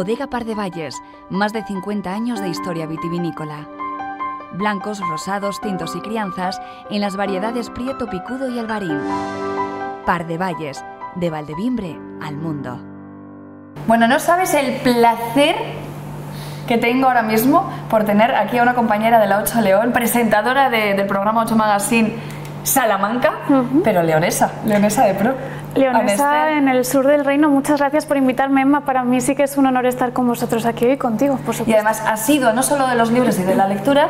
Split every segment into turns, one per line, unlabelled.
Bodega Par de Valles, más de 50 años de historia vitivinícola. Blancos, rosados, tintos y crianzas en las variedades Prieto, Picudo y Albarín. Par de Valles, de Valdevimbre al mundo.
Bueno, no sabes el placer que tengo ahora mismo por tener aquí a una compañera de la 8 León, presentadora del programa 8 Magazine Salamanca, pero leonesa de pro.
Leonesa en el sur del reino. Muchas gracias por invitarme, Emma. Para mí sí que es un honor estar con vosotros aquí hoy contigo, por supuesto.
Y además has sido no solo de los libros y de la lectura,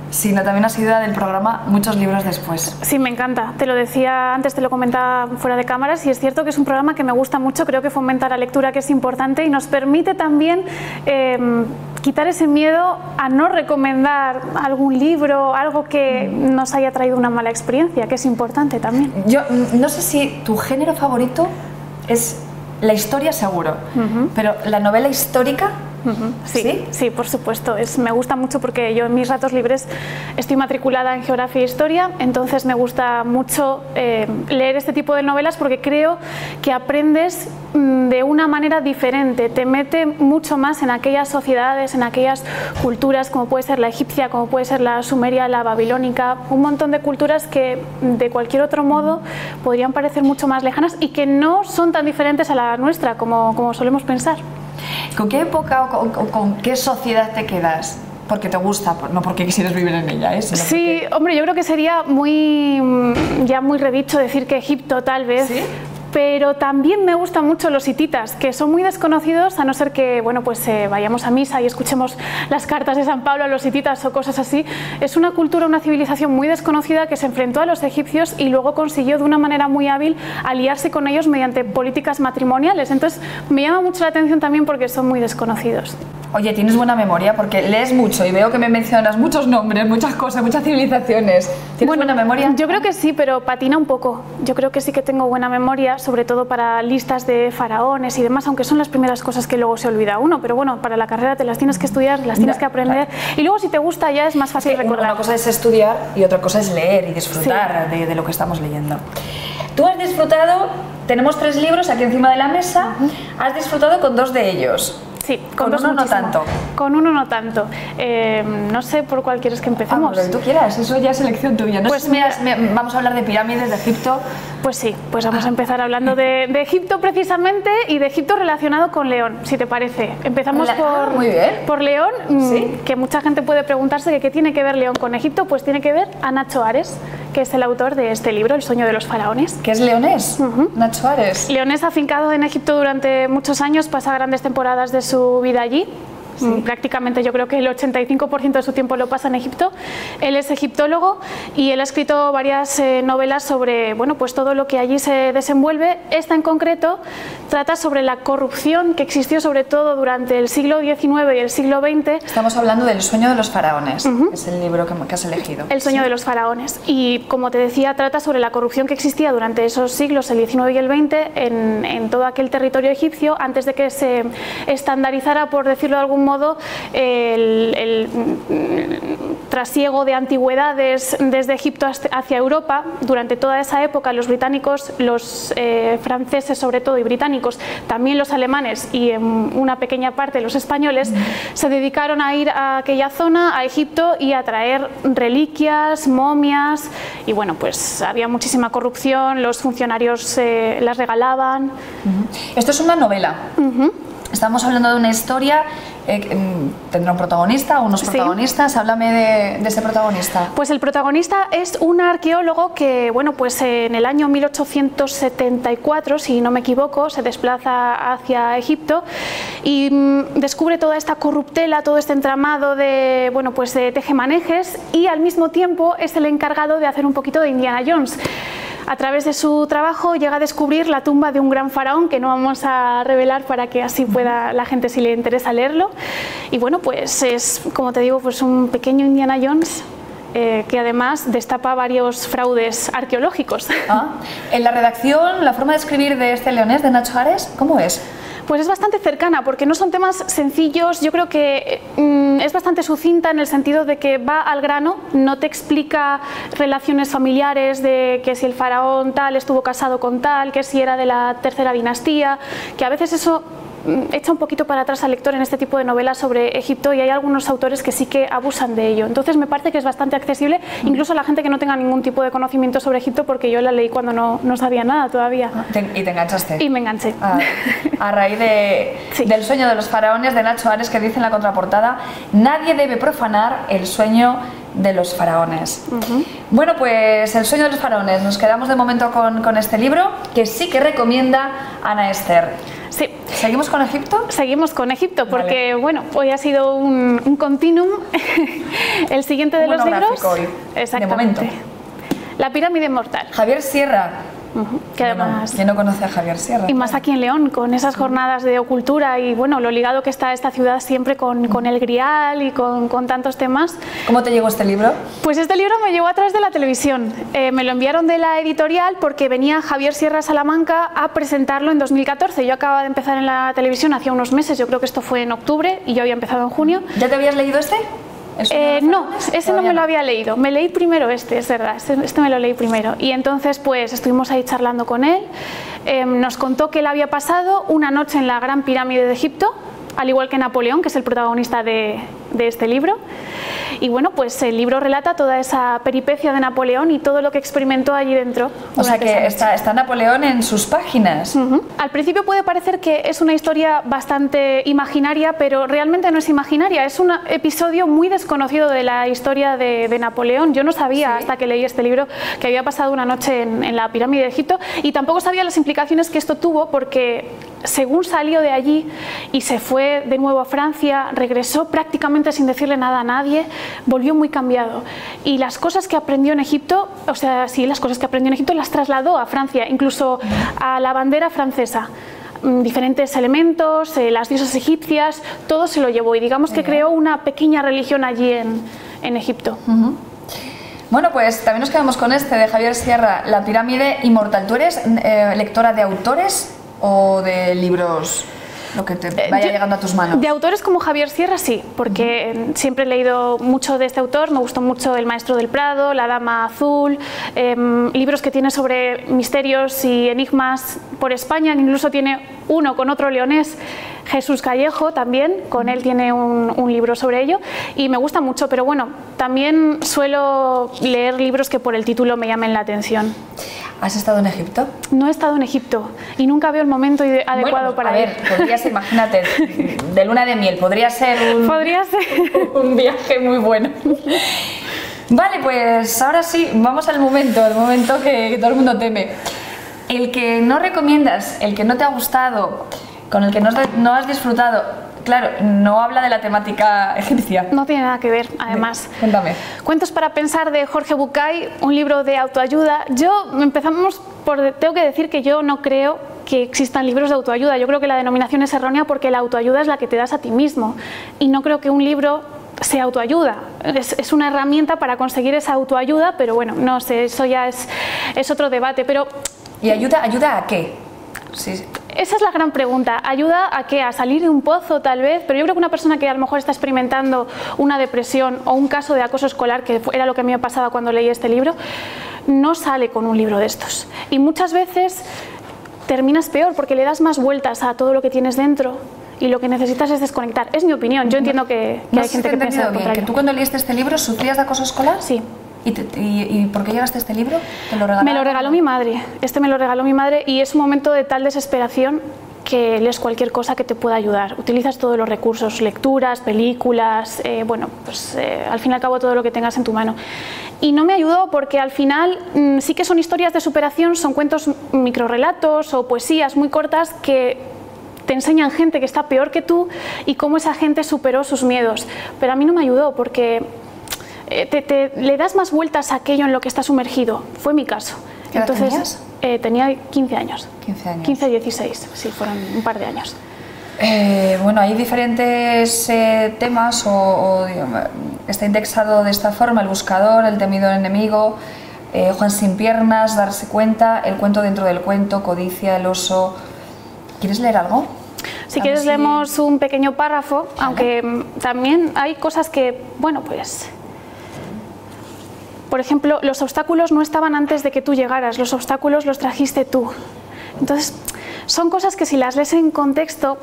sino también has sido del programa muchos libros después.
Sí, me encanta. Te lo decía antes, te lo comentaba fuera de cámaras, y es cierto que es un programa que me gusta mucho. Creo que fomenta la lectura, que es importante, y nos permite también quitar ese miedo a no recomendar algún libro, algo que nos haya traído una mala experiencia, que es importante también.
Yo no sé si tu género favorito es la historia, seguro, pero la novela histórica.
Sí, por supuesto. Me gusta mucho porque yo en mis ratos libres estoy matriculada en Geografía e Historia, entonces me gusta mucho leer este tipo de novelas porque creo que aprendes de una manera diferente, te mete mucho más en aquellas sociedades, en aquellas culturas como puede ser la egipcia, como puede ser la sumeria, la babilónica, un montón de culturas que de cualquier otro modo podrían parecer mucho más lejanas y que no son tan diferentes a la nuestra como solemos pensar.
¿Con qué época o con qué sociedad te quedas? Porque te gusta, no porque quisieras vivir en ella, ¿eh?
Sí, hombre, yo creo que sería muy redicho decir que Egipto tal vez. ¿Sí? Pero también me gustan mucho los hititas, que son muy desconocidos, a no ser que vayamos a misa y escuchemos las cartas de San Pablo a los hititas o cosas así. Es una cultura, una civilización muy desconocida que se enfrentó a los egipcios y luego consiguió de una manera muy hábil aliarse con ellos mediante políticas matrimoniales. Entonces me llama mucho la atención también porque son muy desconocidos.
Oye, tienes buena memoria porque lees mucho y veo que me mencionas muchos nombres, muchas cosas, muchas civilizaciones. ¿Tienes buena memoria?
Yo creo que sí, pero patina un poco. Yo creo que sí que tengo buena memoria, sobre todo para listas de faraones y demás, aunque son las primeras cosas que luego se olvida uno, pero bueno, para la carrera te las tienes que estudiar, las tienes que aprender, y luego si te gusta ya es más fácil recordar.
Una cosa es estudiar y otra cosa es leer y disfrutar de lo que estamos leyendo. Tú has disfrutado, tenemos 3 libros aquí encima de la mesa, has disfrutado con 2 de ellos.
Sí,
con uno no tanto.
Con uno no tanto. No sé por cuál quieres que empecemos.
Lo que tú quieras, eso ya es elección tuya. No sé, vamos a hablar de pirámides, de Egipto.
Pues sí, pues vamos a empezar hablando de Egipto precisamente, y de Egipto relacionado con León, si te parece. Empezamos por León, ¿sí? Que mucha gente puede preguntarse que qué tiene que ver León con Egipto. Pues tiene que ver a Nacho Ares, que es el autor de este libro, El sueño de los faraones.
¿Qué es leonés? Nacho Ares.
Leonés, afincado en Egipto durante muchos años, pasa grandes temporadas de su vida allí. Sí. Prácticamente yo creo que el 85% de su tiempo lo pasa en Egipto. Él es egiptólogo y él ha escrito varias novelas sobre pues todo lo que allí se desenvuelve. Esta en concreto trata sobre la corrupción que existió sobre todo durante el siglo XIX y el siglo XX.
Estamos hablando del sueño de los faraones, es el libro que has elegido.
El sueño de los faraones. Y como te decía, trata sobre la corrupción que existía durante esos siglos, el XIX y el XX, en todo aquel territorio egipcio, antes de que se estandarizara, por decirlo de algún modo, el trasiego de antigüedades desde Egipto hacia Europa. Durante toda esa época los británicos, los franceses sobre todo y británicos, también los alemanes y en una pequeña parte los españoles, se dedicaron a ir a aquella zona, a Egipto, y a traer reliquias, momias, y bueno, pues había muchísima corrupción, los funcionarios las regalaban.
Esto es una novela. Estamos hablando de una historia, tendrá un protagonista o unos protagonistas. Sí. Háblame de ese protagonista.
Pues el protagonista es un arqueólogo que, pues en el año 1874, si no me equivoco, se desplaza hacia Egipto y descubre toda esta corruptela, todo este entramado de, de tejemanejes, y al mismo tiempo es el encargado de hacer un poquito de Indiana Jones. A través de su trabajo llega a descubrir la tumba de un gran faraón, que no vamos a revelar para que así pueda la gente, si le interesa, leerlo. Y pues es, como te digo, pues un pequeño Indiana Jones que además destapa varios fraudes arqueológicos.
En la redacción, la forma de escribir de este leonés, de Nacho Ares, ¿cómo es?
Pues es bastante cercana, porque no son temas sencillos. Yo creo que es bastante sucinta en el sentido de que va al grano, no te explica relaciones familiares de que si el faraón tal estuvo casado con tal, que si era de la tercera dinastía, que a veces eso echa un poquito para atrás al lector en este tipo de novelas sobre Egipto, y hay algunos autores que sí que abusan de ello. Entonces me parece que es bastante accesible, incluso a la gente que no tenga ningún tipo de conocimiento sobre Egipto, porque yo la leí cuando no sabía nada todavía.
¿Y te enganchaste?
Y me enganché.
A raíz del sueño de los faraones de Nacho Ares, que dice en la contraportada: nadie debe profanar el sueño de los faraones. Bueno, pues el sueño de los faraones, nos quedamos de momento con este libro, que sí que recomienda Ana Ester.
Sí.
¿Seguimos con Egipto?
Seguimos con Egipto, porque
vale.
Bueno, hoy ha sido un continuum. El siguiente de los libros,
hoy,
exactamente,
de momento.
La pirámide mortal.
Javier Sierra.
Que además,
¿quién no conoce a Javier Sierra?
Y más aquí en León, con esas jornadas de ocultura y bueno, lo ligado que está esta ciudad siempre con el Grial y con tantos temas.
¿Cómo te llegó este libro?
Pues este libro me llegó a través de la televisión. Me lo enviaron de la editorial porque venía Javier Sierra a Salamanca a presentarlo en 2014. Yo acababa de empezar en la televisión hacía unos meses, yo creo que esto fue en octubre y yo había empezado en junio.
¿Ya te habías leído este?
No, ese no me lo había leído. Me leí primero este, es verdad, este me lo leí primero. Y entonces pues estuvimos ahí charlando con él, nos contó que él había pasado una noche en la Gran Pirámide de Egipto, al igual que Napoleón, que es el protagonista de este libro. Y bueno, pues el libro relata toda esa peripecia de Napoleón y todo lo que experimentó allí dentro.
O sea que está Napoleón en sus páginas.
Al principio puede parecer que es una historia bastante imaginaria, pero realmente no es imaginaria. Es un episodio muy desconocido de la historia de Napoleón. Yo no sabía hasta que leí este libro que había pasado una noche en la pirámide de Egipto, y tampoco sabía las implicaciones que esto tuvo, porque según salió de allí y se fue de nuevo a Francia, regresó prácticamente sin decirle nada a nadie, volvió muy cambiado. Y las cosas que aprendió en Egipto, o sea, sí, las cosas que aprendió en Egipto las trasladó a Francia, incluso a la bandera francesa. Diferentes elementos, las diosas egipcias, todo se lo llevó, y digamos que creó una pequeña religión allí en Egipto.
Bueno, pues también nos quedamos con este de Javier Sierra, La pirámide inmortal. ¿Tú eres lectora de autores o de libros, lo que te vaya llegando a tus manos?
De autores como Javier Sierra sí, porque siempre he leído mucho de este autor. Me gustó mucho El maestro del Prado, La dama azul, libros que tiene sobre misterios y enigmas por España, incluso tiene uno con otro leonés, Jesús Callejo, también, con él tiene un libro sobre ello, y me gusta mucho, pero bueno, también suelo leer libros que por el título me llamen la atención.
¿Has estado en Egipto?
No he estado en Egipto y nunca veo el momento adecuado para ir.
A ver, podría ser, imagínate, de luna de miel, podría ser un viaje muy bueno. Vale, pues ahora sí, vamos al momento que todo el mundo teme. El que no recomiendas, el que no te ha gustado, con el que no has disfrutado, claro, no habla de la temática egipcia.
No tiene nada que ver, además.
Cuéntame.
Cuentos para pensar, de Jorge Bucay, un libro de autoayuda. Tengo que decir que yo no creo que existan libros de autoayuda. Yo creo que la denominación es errónea, porque la autoayuda es la que te das a ti mismo. Y no creo que un libro sea autoayuda. Es una herramienta para conseguir esa autoayuda, pero bueno, no sé, eso ya es otro debate. Pero
¿y ayuda a qué? Sí.
Esa es la gran pregunta. ¿Ayuda a qué? ¿A salir de un pozo, tal vez? Pero yo creo que una persona que a lo mejor está experimentando una depresión o un caso de acoso escolar, que era lo que a mí me pasaba cuando leí este libro, no sale con un libro de estos. Y muchas veces terminas peor, porque le das más vueltas a todo lo que tienes dentro y lo que necesitas es desconectar. Es mi opinión. Yo entiendo que hay gente que piensa lo contrario.
¿Que tú cuando leíste este libro sufrías de acoso escolar?
Sí.
¿Y por qué llegaste a este libro? ¿Te lo regalaron?
Me lo regaló mi madre. Este me lo regaló mi madre, y es un momento de tal desesperación que lees cualquier cosa que te pueda ayudar. Utilizas todos los recursos, lecturas, películas, al fin y al cabo todo lo que tengas en tu mano. Y no me ayudó porque al final sí que son historias de superación, son cuentos microrelatos o poesías muy cortas que te enseñan gente que está peor que tú y cómo esa gente superó sus miedos. Pero a mí no me ayudó porque le das más vueltas a aquello en lo que está sumergido. Fue mi caso.
¿Qué edad tenías?
Tenía 15 años.
15 años.
15, 16, sí, fueron un par de años.
Bueno, hay diferentes temas, digamos, está indexado de esta forma: El buscador, El temido enemigo, Juan sin piernas, Darse cuenta, El cuento dentro del cuento, Codicia, El oso. ¿Quieres leer algo?
Si quieres leemos un pequeño párrafo, aunque también hay cosas que, bueno, pues... Por ejemplo, los obstáculos no estaban antes de que tú llegaras, los obstáculos los trajiste tú. Entonces, son cosas que si las lees en contexto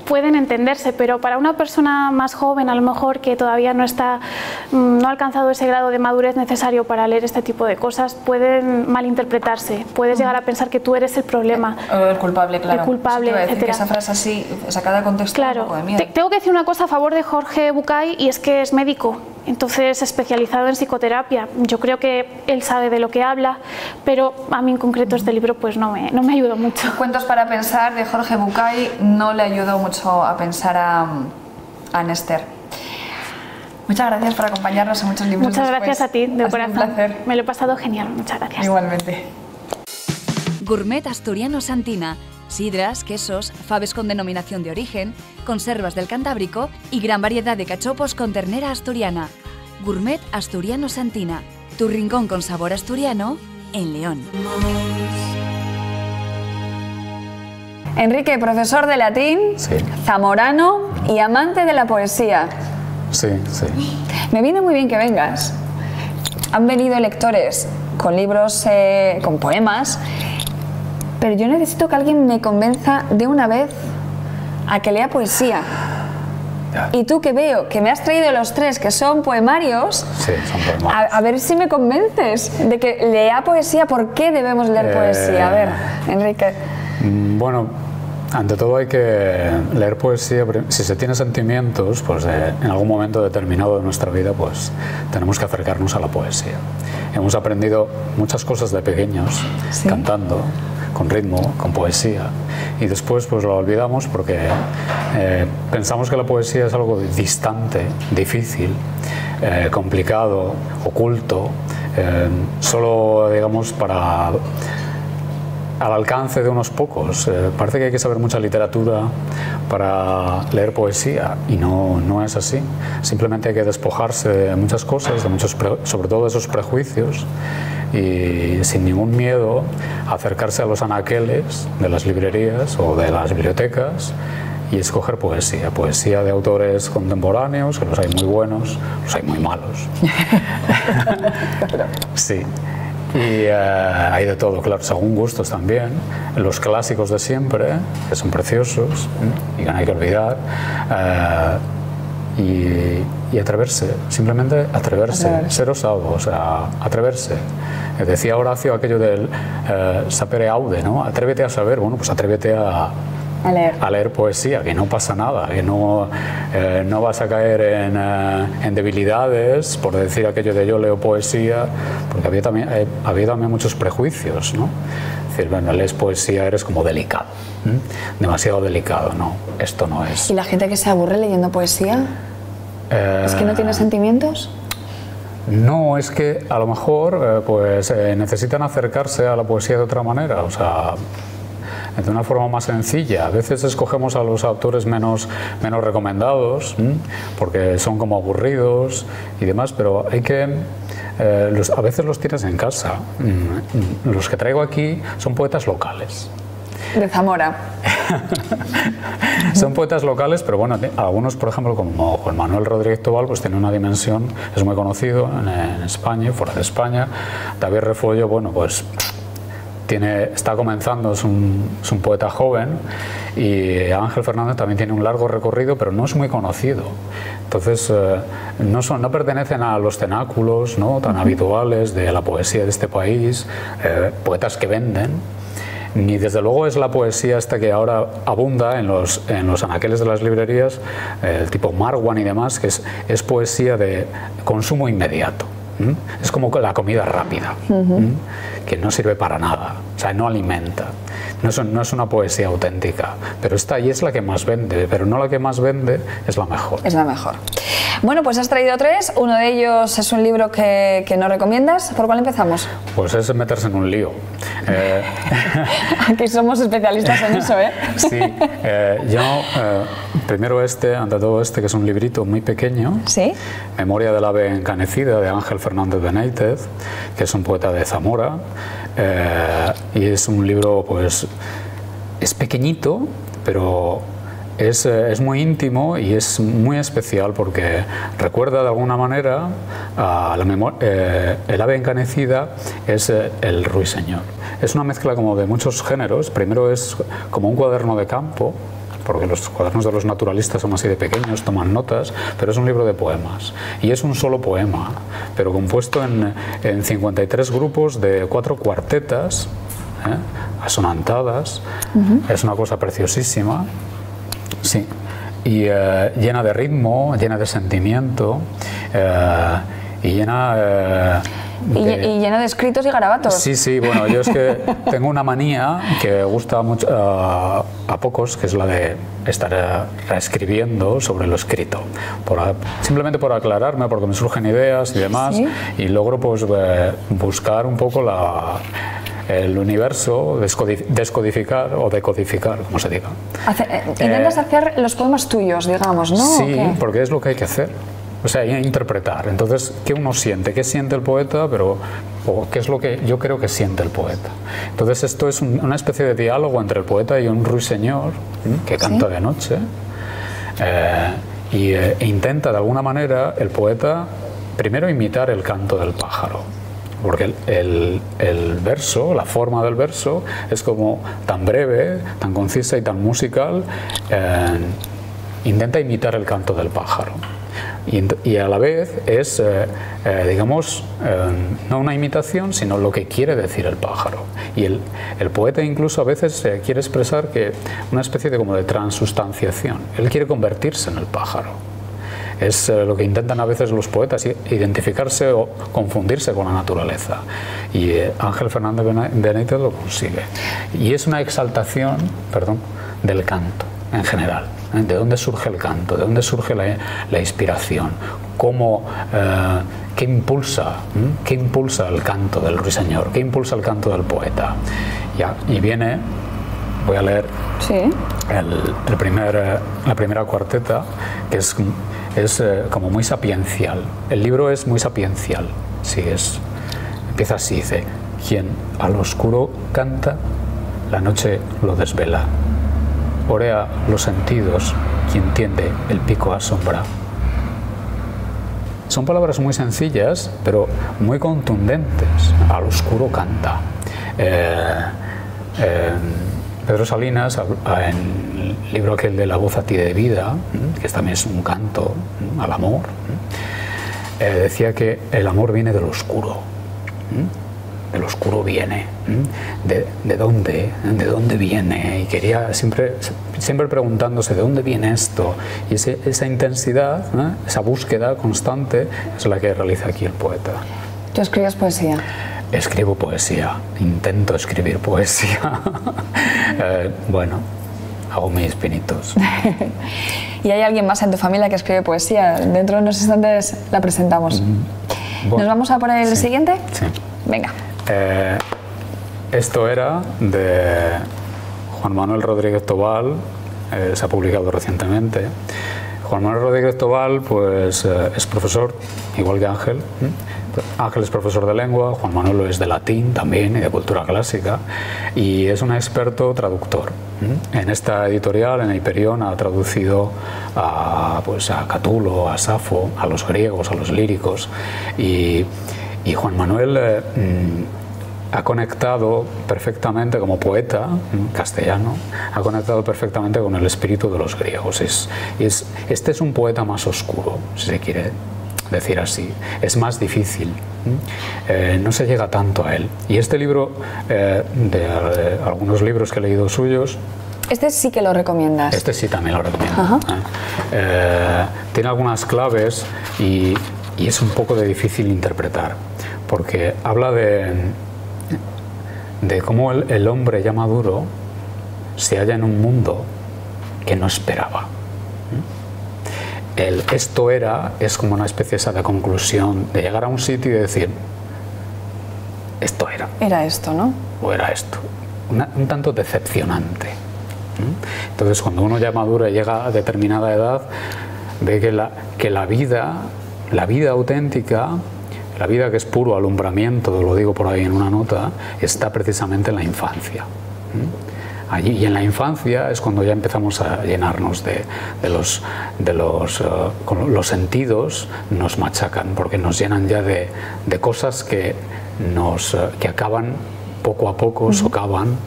pueden entenderse, pero para una persona más joven, a lo mejor que todavía no ha alcanzado ese grado de madurez necesario para leer este tipo de cosas, pueden malinterpretarse. Puedes llegar a pensar que tú eres el problema.
O el culpable, claro.
El culpable,
etcétera. Que esa frase así, sacada de contexto,
claro.
Un poco de miedo.
Tengo que decir una cosa a favor de Jorge Bucay, y es que es médico, entonces especializado en psicoterapia. Yo creo que él sabe de lo que habla, pero a mí en concreto este libro pues no me ayudó mucho.
Cuentos para pensar de Jorge Bucay no le ayudó mucho a pensar a Néstor. Muchas gracias por acompañarnos en muchos libros.
Muchas gracias a ti, de corazón.
Un placer.
Me lo he pasado genial, muchas gracias.
Igualmente.
Gourmet Asturiano Santina. Sidras, quesos, faves con denominación de origen, conservas del Cantábrico y gran variedad de cachopos con ternera asturiana. Gourmet Asturiano Santina. Tu rincón con sabor asturiano en León.
Enrique, profesor de latín,
sí.
Zamorano y amante de la poesía.
Sí, sí.
Me viene muy bien que vengas. Han venido lectores con libros, con poemas, pero yo necesito que alguien me convenza de una vez a que lea poesía.
Ya.
Y tú, que veo que me has traído los tres que son poemarios,
Sí, son poemarios.
a ver si me convences de que lea poesía. ¿Por qué debemos leer poesía? A ver, Enrique.
Bueno, ante todo hay que leer poesía. Si se tiene sentimientos, pues en algún momento determinado de nuestra vida, pues tenemos que acercarnos a la poesía. Hemos aprendido muchas cosas de pequeños,
¿Sí?
cantando, con ritmo, con poesía, y después pues lo olvidamos porque pensamos que la poesía es algo distante, difícil, complicado, oculto, solo, digamos, al alcance de unos pocos. Parece que hay que saber mucha literatura para leer poesía, y no es así. Simplemente hay que despojarse de muchas cosas, sobre todo de esos prejuicios, y sin ningún miedo acercarse a los anaqueles de las librerías o de las bibliotecas y escoger poesía de autores contemporáneos, que los hay muy buenos, los hay muy malos. Sí. Y hay de todo, claro, según gustos también. Los clásicos de siempre, que son preciosos y que no hay que olvidar. Y atreverse, simplemente atreverse, ser osado, o sea, atreverse. Decía Horacio aquello del sapere aude, ¿no? Atrévete a saber. Bueno, pues atrévete a leer poesía, que no pasa nada, que no vas a caer en debilidades por decir aquello de yo leo poesía, porque había también muchos prejuicios, ¿no? Es decir, bueno, lees poesía, eres como delicado, demasiado delicado, no, esto no es.
¿Y la gente que se aburre leyendo poesía? ¿Es que no tiene sentimientos?
No, es que a lo mejor necesitan acercarse a la poesía de otra manera, o sea, de una forma más sencilla. A veces escogemos a los autores menos recomendados, porque son como aburridos y demás, pero hay que... a veces los tienes en casa. Los que traigo aquí son poetas locales.
De Zamora.
Son poetas locales, pero bueno, algunos, por ejemplo, como Juan Manuel Rodríguez Tobal, pues tiene una dimensión, es muy conocido en España y fuera de España. David Refollo, bueno, pues está comenzando, es un poeta joven, y Ángel Fernández también tiene un largo recorrido, pero no es muy conocido. Entonces, no pertenecen a los cenáculos, ¿no?, tan habituales de la poesía de este país, poetas que venden. Ni desde luego es la poesía esta que ahora abunda en los anaqueles de las librerías, el tipo Marwan y demás, que es poesía de consumo inmediato. Es como la comida rápida, que no sirve para nada, o sea, no alimenta. No es una poesía auténtica, pero esta ahí es la que más vende, pero no la que más vende es la mejor.
Es la mejor. Bueno, pues has traído tres. Uno de ellos es un libro que no recomiendas. ¿Por cuál empezamos?
Pues es meterse en un lío.
Aquí somos especialistas en eso, ¿eh?
Sí. Primero ante todo que es un librito muy pequeño.
¿Sí?
Memoria del ave encanecida, de Ángel Fernández Benítez, que es un poeta de Zamora. Y es un libro, pues, es pequeñito, pero es muy íntimo y es muy especial porque recuerda de alguna manera a el ave encanecida es el ruiseñor. Es una mezcla como de muchos géneros. Primero es como un cuaderno de campo, porque los cuadernos de los naturalistas son así de pequeños, toman notas, pero es un libro de poemas. Y es un solo poema, pero compuesto en 53 grupos de 4 cuartetas, asonantadas. Es una cosa preciosísima. Sí. Y llena de ritmo, llena de sentimiento, y llena...
Y lleno de escritos y garabatos.
Sí, sí, bueno, yo es que tengo una manía que gusta mucho a pocos, que es la de estar reescribiendo sobre lo escrito, simplemente por aclararme, porque me surgen ideas y demás, ¿sí? Y logro pues buscar un poco el universo, descodificar o decodificar, como se diga.
Intentas hacer los poemas tuyos, digamos, ¿no?
Sí, porque es lo que hay que hacer. O sea, interpretar. Entonces, ¿qué uno siente? ¿Qué siente el poeta? O qué es lo que yo creo que siente el poeta. Entonces, esto es una especie de diálogo entre el poeta y un ruiseñor que canta de noche. E intenta, de alguna manera, el poeta primero imitar el canto del pájaro. Porque el verso, la forma del verso, es como tan breve, tan concisa y tan musical. Intenta imitar el canto del pájaro. Y a la vez es, digamos, no una imitación, sino lo que quiere decir el pájaro. Y el poeta incluso a veces quiere expresar que una especie de como de transustanciación. Él quiere convertirse en el pájaro. Es lo que intentan a veces los poetas, identificarse o confundirse con la naturaleza. Y Ángel Fernández Benítez lo consigue. Y es una exaltación, del canto en general. ¿De dónde surge el canto? ¿De dónde surge la inspiración? ¿Qué impulsa el canto del ruiseñor? ¿Qué impulsa el canto del poeta? Y viene, voy a leer la primera cuarteta, que es como muy sapiencial. El libro es muy sapiencial. Sí, empieza así, dice: quien al oscuro canta, la noche lo desvela. Orea los sentidos, quien tiende el pico asombra. Son palabras muy sencillas, pero muy contundentes. Al oscuro canta. Pedro Salinas, en el libro aquel de La voz a ti de vida, que también es un canto al amor, decía que el amor viene del oscuro. El oscuro viene. ¿De dónde viene? Y quería siempre preguntándose ¿de dónde viene esto? Y esa intensidad, esa búsqueda constante es la que realiza aquí el poeta.
¿Tú escribes poesía?
Escribo poesía, intento escribir poesía. Bueno, hago mis pinitos.
¿Y hay alguien más en tu familia que escribe poesía? Dentro de unos instantes la presentamos. Bueno, ¿nos vamos a por el siguiente?
Sí.
Venga.
Esto era de Juan Manuel Rodríguez Tobal, se ha publicado recientemente. Juan Manuel Rodríguez Tobal pues, es profesor, igual que Ángel. Ángel es profesor de lengua, Juan Manuel lo es de latín también y de cultura clásica, y es un experto traductor. En esta editorial, en Hyperion, ha traducido a Catulo, a Safo, a los griegos, a los líricos, y Juan Manuel ha conectado perfectamente, como poeta castellano, ha conectado perfectamente con el espíritu de los griegos. Este es un poeta más oscuro, si se quiere decir así. Es más difícil, no se llega tanto a él. Y este libro, de algunos libros que he leído suyos,
este sí que lo recomiendas.
Este sí también lo recomiendo. Tiene algunas claves y es un poco de difícil interpretar, porque habla de cómo el hombre ya maduro se halla en un mundo que no esperaba. El esto era es como una especie esa de conclusión, de llegar a un sitio y decir, esto era.
Era esto, ¿no?
O era esto. Un tanto decepcionante. Entonces, cuando uno ya madura y llega a determinada edad, ve que la vida auténtica, la vida que es puro alumbramiento, lo digo por ahí en una nota, está precisamente en la infancia. Allí, y en la infancia es cuando ya empezamos a llenarnos con los sentidos, nos machacan, porque nos llenan ya de cosas que acaban poco a poco, socavan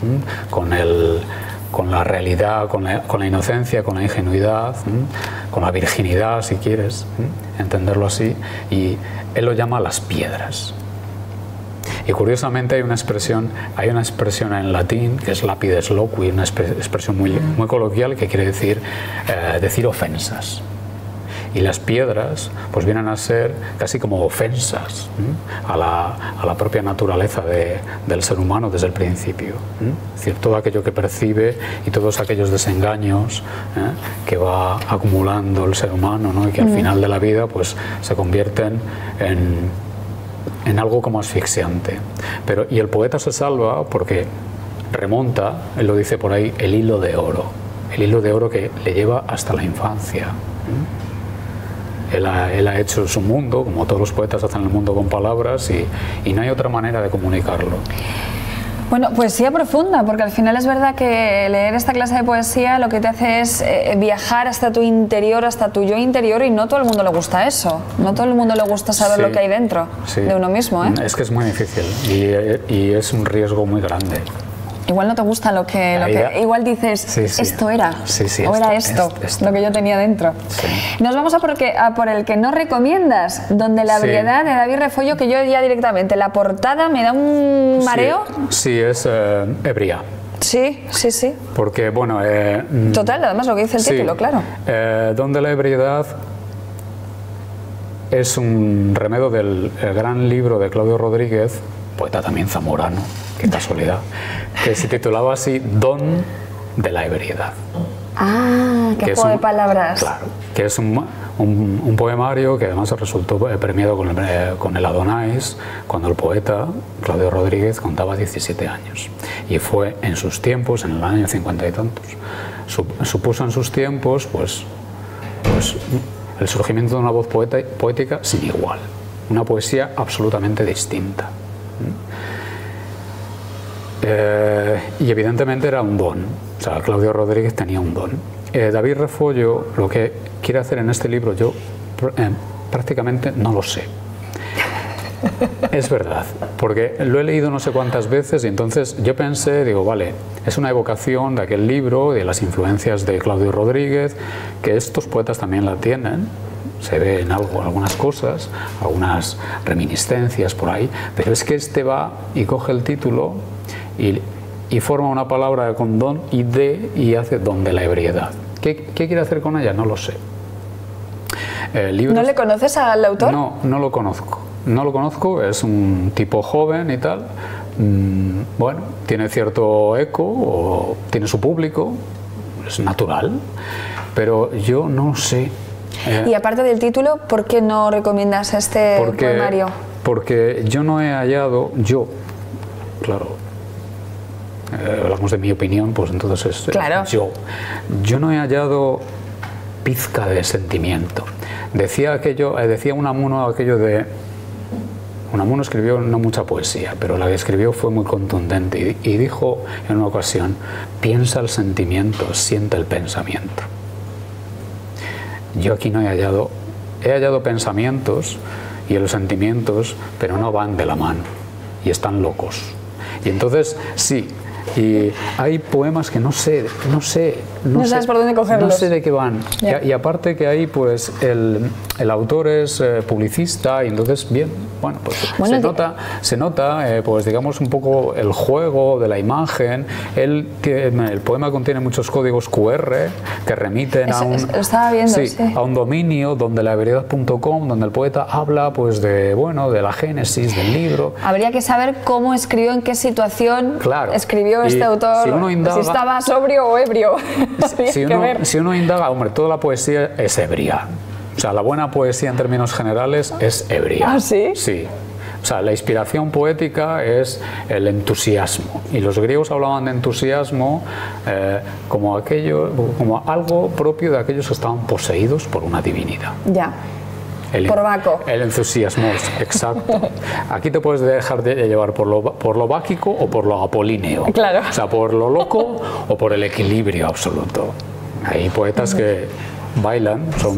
con la realidad, con la inocencia, con la ingenuidad, con la virginidad, si quieres, entenderlo así, y él lo llama las piedras. Y curiosamente hay una expresión en latín que es lapides loqui, una expresión muy coloquial que quiere decir ofensas. Y las piedras pues vienen a ser casi como ofensas a la propia naturaleza del ser humano desde el principio. Es decir, todo aquello que percibe y todos aquellos desengaños que va acumulando el ser humano, ¿no? Y que al final de la vida pues se convierten en algo como asfixiante. Y el poeta se salva porque remonta, él lo dice por ahí, el hilo de oro que le lleva hasta la infancia. Él ha hecho su mundo, como todos los poetas hacen el mundo con palabras, y no hay otra manera de comunicarlo.
Bueno, poesía profunda, porque al final es verdad que leer esta clase de poesía lo que te hace es viajar hasta tu interior, hasta tu yo interior, y no todo el mundo le gusta eso. No todo el mundo le gusta saber lo que hay dentro de uno mismo, ¿eh?
Es que es muy difícil y es un riesgo muy grande.
Igual no te gusta lo que igual dices, esto era, o era esto, lo que yo tenía dentro. Nos vamos a por el que no recomiendas, Donde la ebriedad, de David Refollo, que yo ya directamente, la portada me da un mareo.
Sí, es ebria.
Sí.
Porque, bueno...
Total, además lo que dice el título, claro.
Donde la ebriedad es un remedio del gran libro de Claudio Rodríguez, poeta también zamorano, qué casualidad, que se titulaba así, Don de la ebriedad.
Ah, qué juego de palabras.
Claro, que es un poemario que además resultó premiado con el Adonais cuando el poeta Claudio Rodríguez contaba 17 años. Y fue en sus tiempos, en el año 50 y tantos, supuso en sus tiempos pues el surgimiento de una voz poética sin igual, una poesía absolutamente distinta. Y evidentemente era un don, o sea, Claudio Rodríguez tenía un don. David Refollo lo que quiere hacer en este libro yo prácticamente no lo sé. Es verdad, porque lo he leído no sé cuántas veces y entonces yo pensé, digo, vale, es una evocación de aquel libro, de las influencias de Claudio Rodríguez, que estos poetas también la tienen. Se ve en algunas cosas, algunas reminiscencias por ahí, pero es que este va y coge el título y forma una palabra con don y de y hace don de la ebriedad. ¿Qué quiere hacer con ella? No lo sé.
¿No le conoces al autor?
No, no lo conozco. No lo conozco, es un tipo joven y tal. Bueno, tiene cierto eco, o tiene su público, es natural, pero yo no sé.
Y aparte del título, ¿por qué no recomiendas este poemario?
Porque yo no he hallado, claro, hablamos de mi opinión, pues entonces
claro.
Yo no he hallado pizca de sentimiento. Decía Unamuno aquello de... Unamuno escribió no mucha poesía, pero la que escribió fue muy contundente y dijo en una ocasión, piensa el sentimiento, siente el pensamiento. Yo aquí no he hallado pensamientos y los sentimientos, pero no van de la mano y están locos. Y entonces sí, y hay poemas que no
sabes por dónde cogerlos.
No sé de qué van. Y aparte que ahí pues el autor es publicista y entonces bien, bueno, pues se nota pues digamos un poco el juego de la imagen. El poema contiene muchos códigos QR que remiten a un dominio, donde la ebriedad.com, donde el poeta habla pues de la génesis del libro.
Habría que saber cómo escribió, en qué situación escribió este autor, si estaba sobrio o ebrio.
Si uno indaga, hombre, toda la poesía es ebria. O sea, la buena poesía en términos generales es ebria.
¿Ah, sí?
Sí. O sea, la inspiración poética es el entusiasmo. Y los griegos hablaban de entusiasmo como algo propio de aquellos que estaban poseídos por una divinidad.
Ya. Por Baco.
El entusiasmo, exacto. Aquí te puedes dejar de llevar por lo báquico o por lo apolíneo.
Claro.
O sea, por lo loco o por el equilibrio absoluto. Hay poetas que bailan, son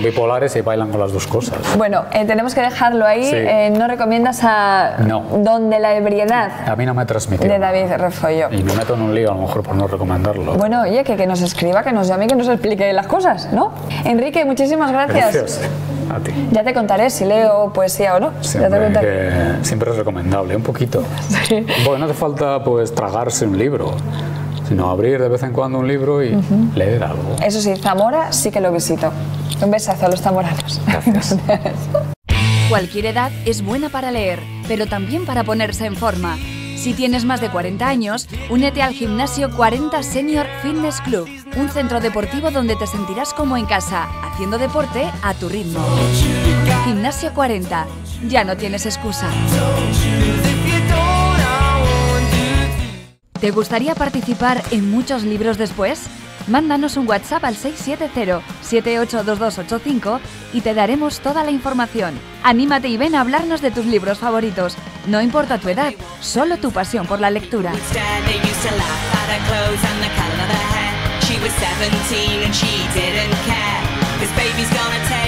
bipolares y bailan con las dos cosas.
Bueno, tenemos que dejarlo ahí.
Sí.
No recomiendas a Donde la ebriedad.
A mí no me ha transmitido.
De David Refollo.
Y me meto en un lío a lo mejor por no recomendarlo.
Bueno, oye, que nos escriba, que nos llame y que nos explique las cosas, ¿no? Enrique, muchísimas gracias.
Gracias a ti.
Ya te contaré si leo poesía o no.
Siempre,
ya te contaré.
que siempre es recomendable, un poquito.
Sí.
Bueno, no hace falta pues tragarse un libro, sino abrir de vez en cuando un libro y leer algo.
Eso sí, Zamora sí que lo visito. Un besazo a los zamoranos.
Gracias.
Cualquier edad es buena para leer, pero también para ponerse en forma. Si tienes más de 40 años, únete al Gimnasio 40 Senior Fitness Club, un centro deportivo donde te sentirás como en casa, haciendo deporte a tu ritmo. Gimnasio 40, ya no tienes excusa. ¿Te gustaría participar en muchos libros después? Mándanos un WhatsApp al 670-782285 y te daremos toda la información. Anímate y ven a hablarnos de tus libros favoritos. No importa tu edad, solo tu pasión por la lectura.
She was 17 and she didn't care, 'cause baby's gonna take